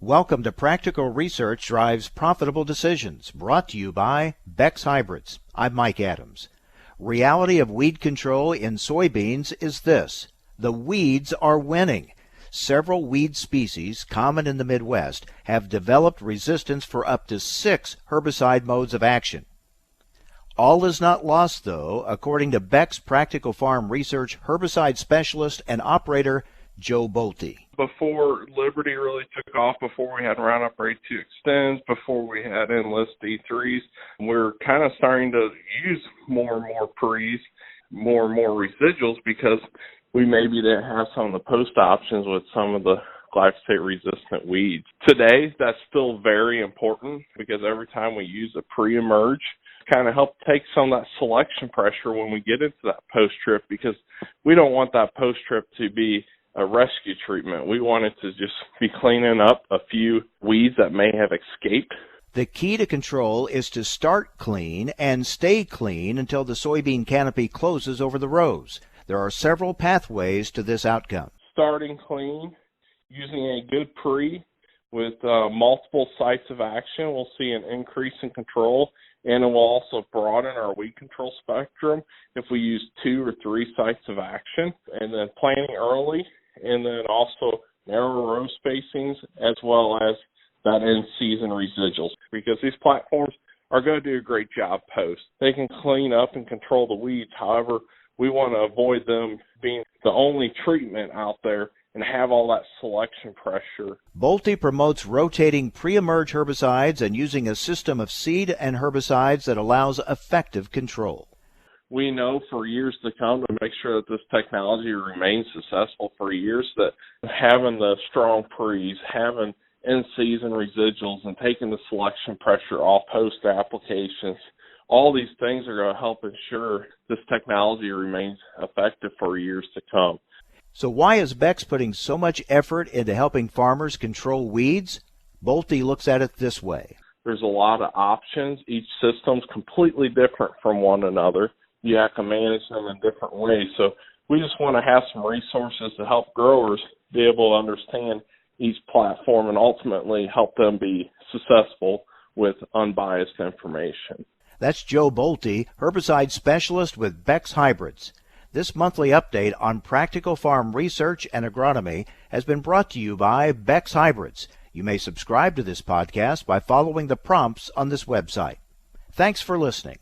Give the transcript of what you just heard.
Welcome to Practical Research Drives Profitable Decisions, brought to you by Beck's Hybrids. I'm Mike Adams. Reality of weed control in soybeans is this: the weeds are winning. Several weed species, common in the Midwest, have developed resistance for up to 6 herbicide modes of action. All is not lost, though, according to Beck's Practical Farm Research herbicide specialist and operator, Joe Bolte. Before Liberty really took off, before we had Roundup Ready 2 Extends, before we had Enlist D3s, we're kind of starting to use more and more pre's, more and more residuals, because we maybe didn't have some of the post options with some of the glyphosate-resistant weeds. Today, that's still very important, because every time we use a pre-emerge, kind of help take some of that selection pressure when we get into that post-trip, because we don't want that post-trip to be a rescue treatment. We want it to just be cleaning up a few weeds that may have escaped. The key to control is to start clean and stay clean until the soybean canopy closes over the rows. There are several pathways to this outcome. Starting clean, using a good pre with multiple sites of action, we'll see an increase in control, and it will also broaden our weed control spectrum if we use 2 or 3 sites of action. And then planting early, and then also narrow row spacings, as well as that in-season residuals, because these platforms are going to do a great job post. They can clean up and control the weeds. However, we want to avoid them being the only treatment out there and have all that selection pressure. Bolte promotes rotating pre-emerge herbicides and using a system of seed and herbicides that allows effective control. We know for years to come, to make sure that this technology remains successful for years, that having the strong pre's, having in-season residuals, and taking the selection pressure off post applications, all these things are going to help ensure this technology remains effective for years to come. So why is Beck's putting so much effort into helping farmers control weeds? Bolte looks at it this way. There's a lot of options. Each system's completely different from one another. You have to manage them in different ways. So we just want to have some resources to help growers be able to understand each platform and ultimately help them be successful with unbiased information. That's Joe Bolte, herbicide specialist with Beck's Hybrids. This monthly update on practical farm research and agronomy has been brought to you by Beck's Hybrids. You may subscribe to this podcast by following the prompts on this website. Thanks for listening.